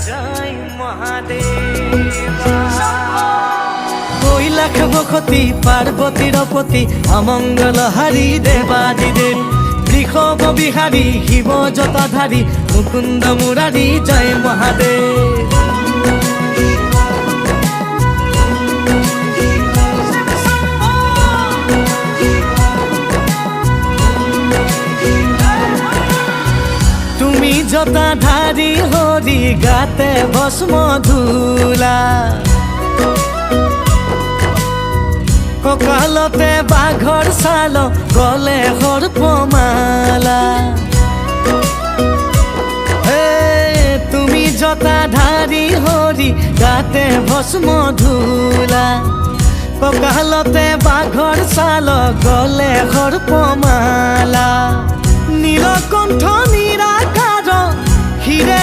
জয় মহাদেবা। কৈলাখ বখতি পার্বতীর পতি অমঙ্গল হারি দেবাদিদেব বৃষভ বিহারী শিব জটাধারী মুকুন্দ মুরারি জয় মহাদেব। তুমি জটাধারী হরি গাতে ভস্ম ধূলা ককালতে বাঘর ছাল গলে সর্পমালা তুমি জটাধারী হরি গাতে ভস্ম ধূলা ককালতে বাঘর ছাল গলে সর্পমালা নীলকণ্ঠ নিরাকাৰ হিৰে